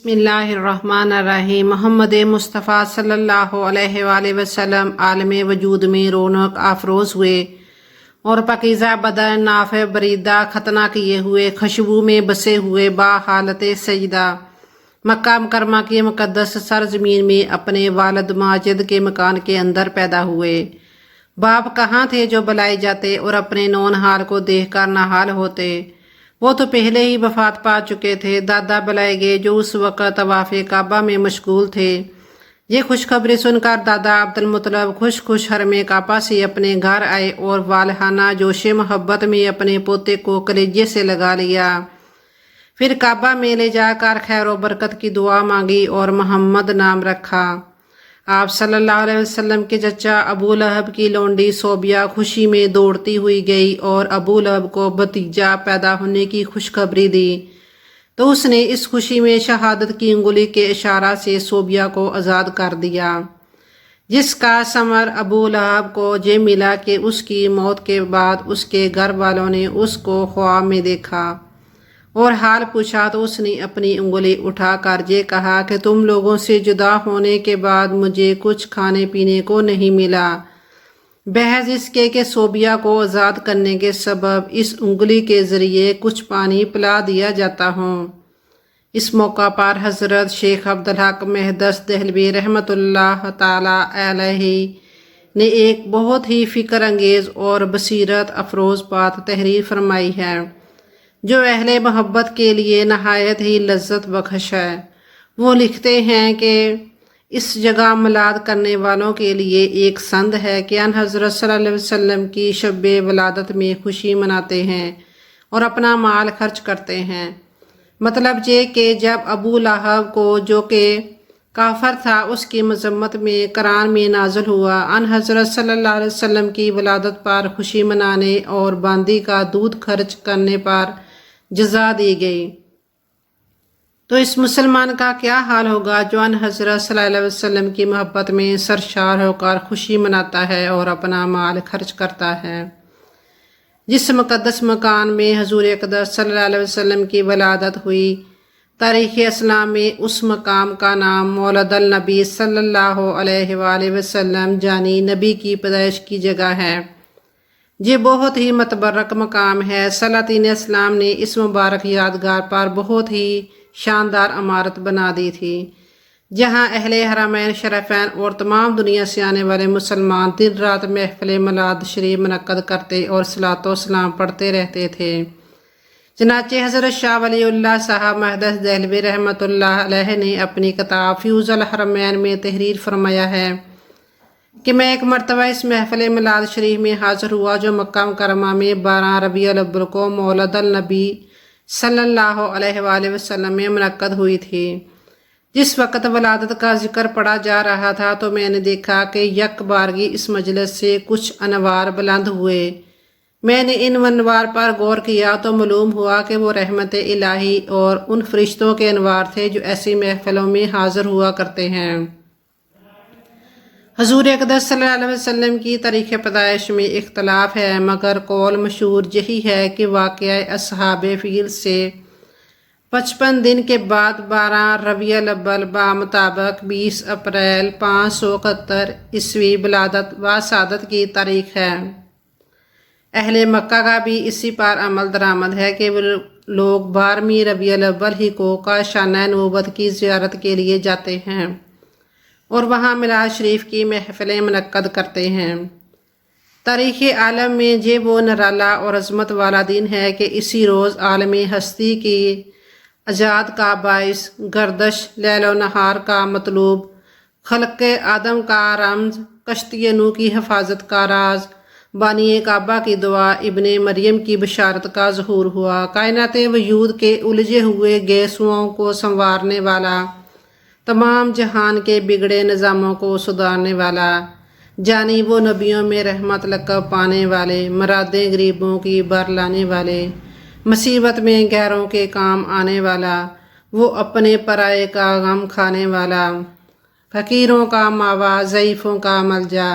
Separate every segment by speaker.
Speaker 1: بسم اللہ الرحمن الرحیم۔ محمد مصطفیٰ صلی اللہ علیہ وآلہ وسلم عالم وجود میں رونق افروز ہوئے اور پاکیزہ بدن نافع بریدہ ختنہ کیے ہوئے خوشبو میں بسے ہوئے با حالت سجدہ مکہ مکرمہ کی مقدس سرزمین میں اپنے والد ماجد کے مکان کے اندر پیدا ہوئے۔ باپ کہاں تھے جو بلائے جاتے اور اپنے نونہال کو دیکھ کر نہال ہوتے؟ وہ تو پہلے ہی وفات پا چکے تھے۔ دادا بلائے گئے جو اس وقت طواف کعبہ میں مشغول تھے۔ یہ خوشخبری سن کر دادا عبدالمطلب خوش حرم کعبہ سے اپنے گھر آئے اور والہانہ جوش محبت میں اپنے پوتے کو کلیجے سے لگا لیا۔ پھر کعبہ میں لے جا کر خیر و برکت کی دعا مانگی اور محمد نام رکھا۔ آپ صلی اللہ علیہ وسلم کے چچا ابو لہب کی لونڈی صوبیہ خوشی میں دوڑتی ہوئی گئی اور ابو لہب کو بھتیجا پیدا ہونے کی خوشخبری دی تو اس نے اس خوشی میں شہادت کی انگلی کے اشارہ سے صوبیہ کو آزاد کر دیا، جس کا ثمر ابو لہب کو یہ ملا کہ اس کی موت کے بعد اس کے گھر والوں نے اس کو خواب میں دیکھا اور حال پوچھا تو اس نے اپنی انگلی اٹھا کر یہ کہا کہ تم لوگوں سے جدا ہونے کے بعد مجھے کچھ کھانے پینے کو نہیں ملا، بحث اس کے کہ صوبیہ کو آزاد کرنے کے سبب اس انگلی کے ذریعے کچھ پانی پلا دیا جاتا ہوں۔ اس موقع پر حضرت شیخ عبدالحق محدث دہلوی رحمۃ اللہ تعالی علیہ نے ایک بہت ہی فکر انگیز اور بصیرت افروز بات تحریر فرمائی ہے جو اہل محبت کے لیے نہایت ہی لذت بخش ہے۔ وہ لکھتے ہیں کہ اس جگہ میلاد کرنے والوں کے لیے ایک سند ہے کہ ان حضرت صلی اللہ علیہ وسلم کی شب ولادت میں خوشی مناتے ہیں اور اپنا مال خرچ کرتے ہیں۔ مطلب یہ کہ جب ابو لہب کو جو کہ کافر تھا اس کی مذمت میں قرآن میں نازل ہوا، ان حضرت صلی اللہ علیہ وسلم کی ولادت پر خوشی منانے اور باندی کا دودھ خرچ کرنے پر جزا دی گئی، تو اس مسلمان کا کیا حال ہوگا جو ان حضرت صلی اللہ علیہ وسلم کی محبت میں سرشار ہو کر خوشی مناتا ہے اور اپنا مال خرچ کرتا ہے۔ جس مقدس مکان میں حضور اقدس صلی اللہ علیہ وسلم کی ولادت ہوئی، تاریخ اسلام میں اس مقام کا نام مولد النبی صلی اللہ علیہ وآلہ وسلم یعنی نبی کی پیدائش کی جگہ ہے۔ یہ بہت ہی متبرک مقام ہے۔ سلاطین اسلام نے اس مبارک یادگار پر بہت ہی شاندار عمارت بنا دی تھی، جہاں اہل حرمین شریفین اور تمام دنیا سے آنے والے مسلمان دن رات محفل میلاد شریف منعقد کرتے اور صلاۃ و سلام پڑھتے رہتے تھے۔ چنانچہ حضرت شاہ ولی اللہ صاحب محدث دہلوی رحمۃ اللہ علیہ نے اپنی کتاب فیوز الحرمین میں تحریر فرمایا ہے کہ میں ایک مرتبہ اس محفل میلاد شریف میں حاضر ہوا جو مکہ مکرمہ میں 12 ربیع الاول کو مولد النبی صلی اللہ علیہ وآلہ وسلم میں منعقد ہوئی تھی۔ جس وقت ولادت کا ذکر پڑھا جا رہا تھا تو میں نے دیکھا کہ یک بارگی اس مجلس سے کچھ انوار بلند ہوئے۔ میں نے ان انوار پر غور کیا تو معلوم ہوا کہ وہ رحمت الہی اور ان فرشتوں کے انوار تھے جو ایسی محفلوں میں حاضر ہوا کرتے ہیں۔ حضور اقدس صلی اللہ علیہ وسلم کی تاریخ پیدائش میں اختلاف ہے، مگر قول مشہور یہی ہے کہ واقعہ اصحاب فیل سے 55 دن کے بعد 12 ربیع الاول بمطابق 20 اپریل 571 عیسوی ولادت و شہادت کی تاریخ ہے۔ اہل مکہ کا بھی اسی پر عمل درآمد ہے کہ وہ لوگ 12 ربیع الاول ہی کو کاشانہ نبوت کی زیارت کے لیے جاتے ہیں اور وہاں میلاد شریف کی محفلیں منعقد کرتے ہیں۔ تاریخ عالم میں یہ وہ نرالا اور عظمت والا دن ہے کہ اسی روز عالم ہستی کی ایجاد کا باعث، گردش لیل و نہار کا مطلوب، خلق آدم کا رمز، کشتی نوح کی حفاظت کا راز، بانی کعبہ کی دعا، ابن مریم کی بشارت کا ظہور ہوا، کائنات وجود کے الجھے ہوئے گیسوؤں کو سنوارنے والا، تمام جہان کے بگڑے نظاموں کو سدھارنے والا، جانی وہ نبیوں میں رحمت لقب پانے والے، مرادیں غریبوں کی بر لانے والے، مصیبت میں غیروں کے کام آنے والا، وہ اپنے پرائے کا غم کھانے والا، فقیروں کا ماوا، ضعیفوں کا ملجا،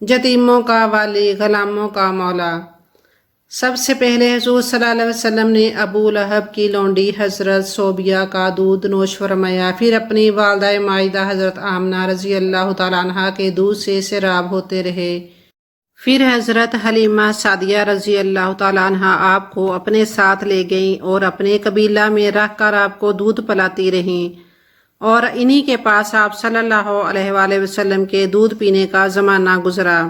Speaker 1: یتیموں کا والی، غلاموں کا مولا، سب سے پہلے حضور صلی اللہ علیہ وسلم نے ابو لہب کی لونڈی حضرت صوبیہ کا دودھ نوش فرمایا، پھر اپنی والدہ مائدہ حضرت آمنہ رضی اللہ تعالیٰ عنہ کے دودھ سے سیراب ہوتے رہے۔ پھر حضرت حلیمہ سعدیہ رضی اللہ تعالیٰ عنہ آپ کو اپنے ساتھ لے گئیں اور اپنے قبیلہ میں رکھ کر آپ کو دودھ پلاتی رہیں، اور انہی کے پاس آپ صلی اللہ علیہ وآلہ وسلم کے دودھ پینے کا زمانہ گزرا۔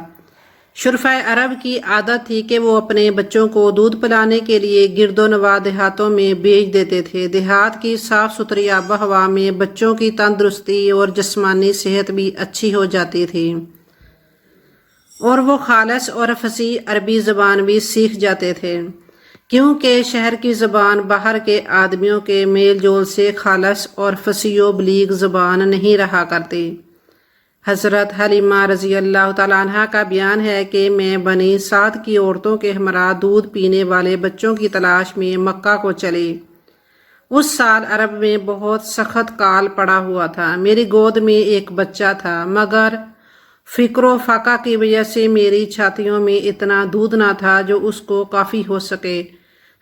Speaker 1: شرفۂ عرب کی عادت تھی کہ وہ اپنے بچوں کو دودھ پلانے کے لیے گرد و نواح دیہاتوں میں بھیج دیتے تھے۔ دیہات کی صاف ستھری آب و ہوا میں بچوں کی تندرستی اور جسمانی صحت بھی اچھی ہو جاتی تھی، اور وہ خالص اور فصیح عربی زبان بھی سیکھ جاتے تھے، کیونکہ شہر کی زبان باہر کے آدمیوں کے میل جول سے خالص اور فصیح و بلیغ زبان نہیں رہا کرتی۔ حضرت حلیمہ رضی اللہ تعالیٰ عنہ کا بیان ہے کہ میں بنی سعد کی عورتوں کے ہمراہ دودھ پینے والے بچوں کی تلاش میں مکہ کو چلی۔ اس سال عرب میں بہت سخت کال پڑا ہوا تھا۔ میری گود میں ایک بچہ تھا، مگر فکر و فاقہ کی وجہ سے میری چھاتیوں میں اتنا دودھ نہ تھا جو اس کو کافی ہو سکے۔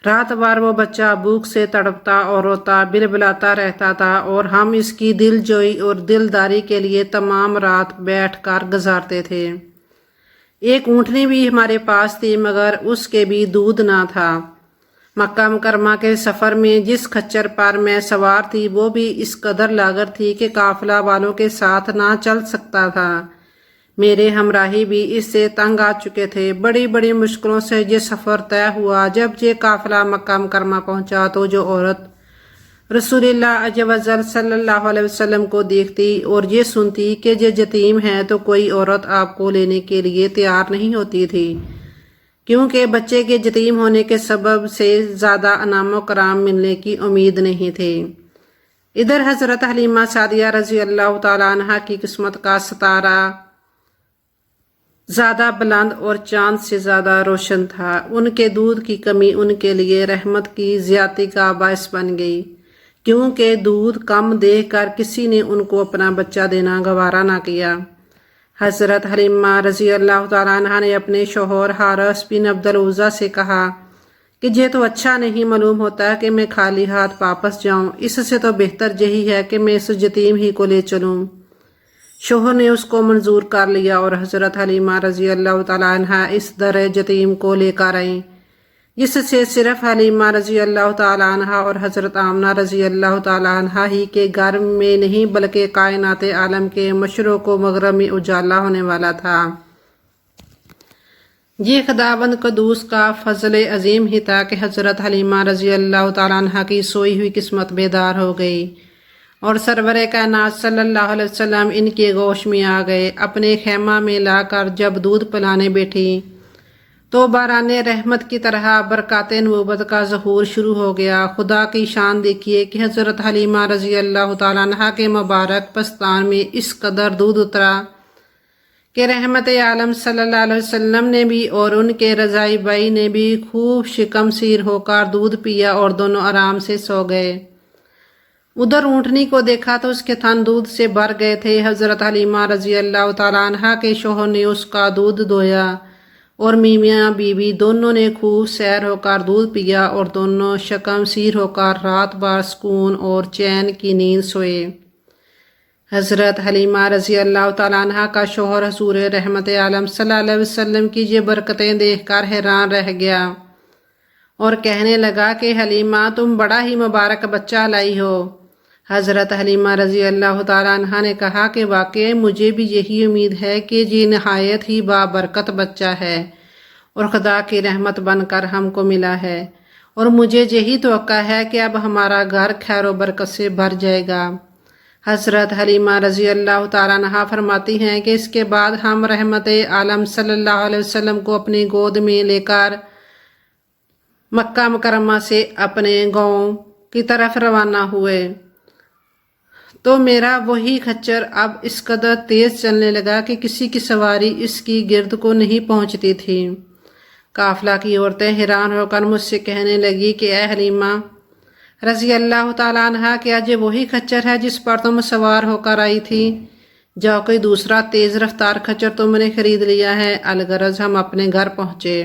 Speaker 1: رات بھر وہ بچہ بھوک سے تڑپتا اور روتا بلبلاتا رہتا تھا، اور ہم اس کی دل جوئی اور دلداری کے لیے تمام رات بیٹھ کر گزارتے تھے۔ ایک اونٹنی بھی ہمارے پاس تھی، مگر اس کے بھی دودھ نہ تھا۔ مکہ مکرمہ کے سفر میں جس خچر پر میں سوار تھی وہ بھی اس قدر لاغر تھی کہ قافلہ والوں کے ساتھ نہ چل سکتا تھا۔ میرے ہمراہی بھی اس سے تنگ آ چکے تھے۔ بڑی بڑی مشکلوں سے یہ سفر طے ہوا۔ جب یہ قافلہ مکہ مکرمہ پہنچا تو جو عورت رسول اللہ عز و جل صلی اللہ علیہ وسلم کو دیکھتی اور یہ سنتی کہ یہ یتیم ہے تو کوئی عورت آپ کو لینے کے لیے تیار نہیں ہوتی تھی، کیونکہ بچے کے یتیم ہونے کے سبب سے زیادہ انعام و کرام ملنے کی امید نہیں تھی۔ ادھر حضرت حلیمہ سعدیہ رضی اللہ تعالیٰ عنہ کی قسمت کا ستارہ زیادہ بلند اور چاند سے زیادہ روشن تھا۔ ان کے دودھ کی کمی ان کے لیے رحمت کی زیادتی کا باعث بن گئی، کیونکہ دودھ کم دیکھ کر کسی نے ان کو اپنا بچہ دینا گوارا نہ کیا۔ حضرت حلیمہ رضی اللہ تعالیٰ عنہ نے اپنے شوہر حارث بن عبد العزیٰ سے کہا کہ یہ تو اچھا نہیں معلوم ہوتا کہ میں خالی ہاتھ واپس جاؤں، اس سے تو بہتر یہی ہے کہ میں اس یتیم ہی کو لے چلوں۔ شوہر نے اس کو منظور کر لیا، اور حضرت حلیمہ رضی اللہ تعالیٰ عنہ اس در یتیم کو لے کر آئیں، جس سے صرف حلیمہ رضی اللہ تعالیٰ عنہ اور حضرت آمنہ رضی اللہ تعالیٰ عنہ ہی کے گھر میں نہیں بلکہ کائنات عالم کے مشرق و مغرب میں اجالا ہونے والا تھا۔ یہ خداوند قدوس کا فضل عظیم ہی تھا کہ حضرت حلیمہ رضی اللہ تعالیٰ عنہ کی سوئی ہوئی قسمت بیدار ہو گئی، اور سرور کائنات صلی اللہ علیہ وسلم ان کے گوش میں آ گئے۔ اپنے خیمہ میں لا کر جب دودھ پلانے بیٹھی تو باران رحمت کی طرح برکات نبوت کا ظہور شروع ہو گیا۔ خدا کی شان دیکھیے کہ حضرت حلیمہ رضی اللہ تعالیٰ عنہ کے مبارک پستان میں اس قدر دودھ اترا کہ رحمت عالم صلی اللہ علیہ وسلم نے بھی اور ان کے رضائی بھائی نے بھی خوب شکم سیر ہو کر دودھ پیا، اور دونوں آرام سے سو گئے۔ ادھر اونٹنی کو دیکھا تو اس کے تھن دودھ سے بھر گئے تھے۔ حضرت حلیمہ رضی اللہ تعالیٰ عنہ کے شوہر نے اس کا دودھ دویا، اور میاں بیوی دونوں نے خوب سیر ہو کر دودھ پیا، اور دونوں شکم سیر ہو کر رات بھر سکون اور چین کی نیند سوئے۔ حضرت حلیمہ رضی اللہ تعالیٰ عنہ کا شوہر حضور رحمت عالم صلی اللہ علیہ وسلم کی یہ برکتیں دیکھ کر حیران رہ گیا، اور کہنے لگا کہ حلیمہ تم بڑا ہی مبارک بچہ لائی ہو۔ حضرت حلیمہ رضی اللہ تعالیٰ عنہ نے کہا کہ واقعی مجھے بھی یہی امید ہے کہ یہ نہایت ہی بابرکت بچہ ہے، اور خدا کی رحمت بن کر ہم کو ملا ہے، اور مجھے یہی توقع ہے کہ اب ہمارا گھر خیر و برکت سے بھر جائے گا۔ حضرت حلیمہ رضی اللہ تعالیٰ عنہ فرماتی ہیں کہ اس کے بعد ہم رحمت عالم صلی اللہ علیہ وسلم کو اپنی گود میں لے کر مکہ مکرمہ سے اپنے گاؤں کی طرف روانہ ہوئے، تو میرا وہی خچر اب اس قدر تیز چلنے لگا کہ کسی کی سواری اس کی گرد کو نہیں پہنچتی تھی۔ قافلہ کی عورتیں حیران ہو کر مجھ سے کہنے لگی کہ اے حلیمہ رضی اللہ تعالیٰ عنہ، کیا یہ وہی خچر ہے جس پر تم سوار ہو کر آئی تھی؟ جاؤ کوئی دوسرا تیز رفتار خچر تم نے خرید لیا ہے۔ الغرض ہم اپنے گھر پہنچے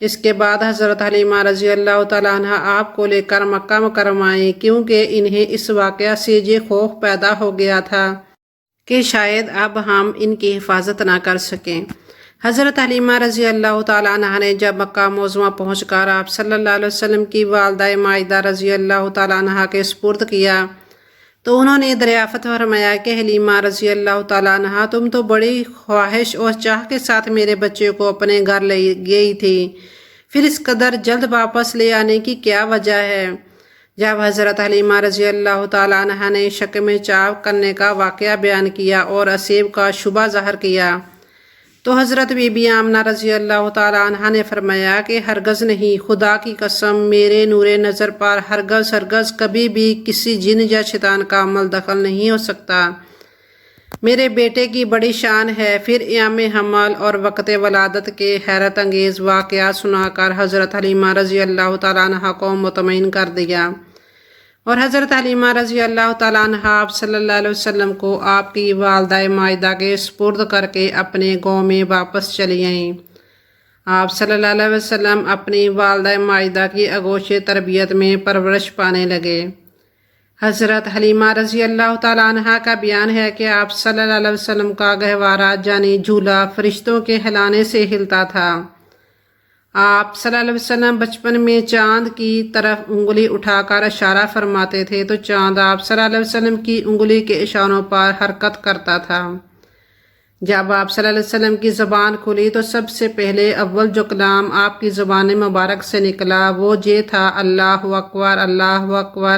Speaker 1: اس کے بعد حضرت حلیمہ رضی اللہ تعالیٰ عنہ آپ کو لے کر مکہ مکرمہ آئیں، کیونکہ انہیں اس واقعہ سے یہ خوف پیدا ہو گیا تھا کہ شاید اب ہم ان کی حفاظت نہ کر سکیں۔ حضرت حلیمہ رضی اللہ تعالیٰ عنہ نے جب مکہ معظمہ پہنچ کر آپ صلی اللہ علیہ وسلم کی والدہ ماجدہ رضی اللہ تعالیٰ عنہ کے سپرد کیا تو انہوں نے دریافت فرمایا کہ حلیمہ رضی اللہ تعالیٰ عنہ، تم تو بڑی خواہش اور چاہ کے ساتھ میرے بچے کو اپنے گھر لے گئی تھی، پھر اس قدر جلد واپس لے آنے کی کیا وجہ ہے؟ جب حضرت حلیمہ رضی اللہ تعالیٰ عنہ نے شک میں چاک کرنے کا واقعہ بیان کیا اور اسیب کا شبہ ظاہر کیا تو حضرت بی بی آمنہ رضی اللہ تعالیٰ عنہ نے فرمایا کہ ہرگز نہیں، خدا کی قسم، میرے نور نظر پر ہرگز کبھی بھی کسی جن یا شیطان کا عمل دخل نہیں ہو سکتا۔ میرے بیٹے کی بڑی شان ہے۔ پھر ایام حمل اور وقت ولادت کے حیرت انگیز واقعات سنا کر حضرت حلیمہ رضی اللہ تعالیٰ عنہ کو مطمئن کر دیا اور حضرت حلیمہ رضی اللہ تعالیٰ عنہ آپ صلی اللہ علیہ وسلم کو آپ کی والدہ ماجدہ کے سپرد کر کے اپنے گاؤں میں واپس چلی آئیں۔ آپ صلی اللہ علیہ وسلم اپنی والدہ ماجدہ کی آغوش تربیت میں پرورش پانے لگے۔ حضرت حلیمہ رضی اللہ تعالیٰ عنہ کا بیان ہے کہ آپ صلی اللہ علیہ وسلم کا گہوارہ یعنی جھولا فرشتوں کے ہلانے سے ہلتا تھا۔ آپ صلی اللہ علیہ وسلم بچپن میں چاند کی طرف انگلی اٹھا کر اشارہ فرماتے تھے تو چاند آپ صلی اللہ علیہ وسلم کی انگلی کے اشاروں پر حرکت کرتا تھا۔ جب آپ صلی اللہ علیہ وسلم کی زبان کھلی تو سب سے پہلے اول جو کلام آپ کی زبان مبارک سے نکلا وہ یہ تھا، اللہ اکبر، اللہ اکبر،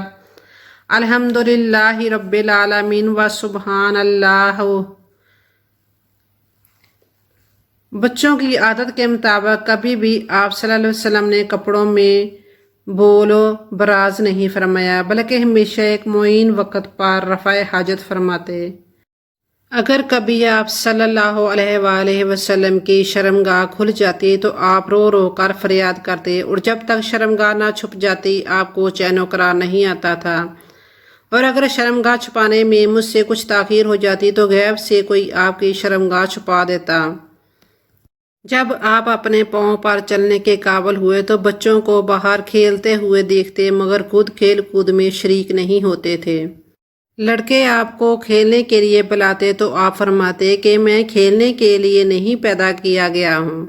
Speaker 1: الحمدللہ رب العالمین و سبحان اللہ۔ بچوں کی عادت کے مطابق کبھی بھی آپ صلی اللہ علیہ وسلم نے کپڑوں میں بول و براز نہیں فرمایا، بلکہ ہمیشہ ایک معین وقت پر رفع حاجت فرماتے۔ اگر کبھی آپ صلی اللہ علیہ وآلہ وسلم کی شرمگاہ کھل جاتی تو آپ رو رو کر فریاد کرتے، اور جب تک شرمگاہ نہ چھپ جاتی آپ کو چین و قرار نہیں آتا تھا، اور اگر شرمگاہ چھپانے میں مجھ سے کچھ تاخیر ہو جاتی تو غیب سے کوئی آپ کی شرمگاہ چھپا دیتا۔ جب آپ اپنے پاؤں پر چلنے کے قابل ہوئے تو بچوں کو باہر کھیلتے ہوئے دیکھتے، مگر خود کھیل کود میں شریک نہیں ہوتے تھے۔ لڑکے آپ کو کھیلنے کے لیے بلاتے تو آپ فرماتے کہ میں کھیلنے کے لیے نہیں پیدا کیا گیا ہوں۔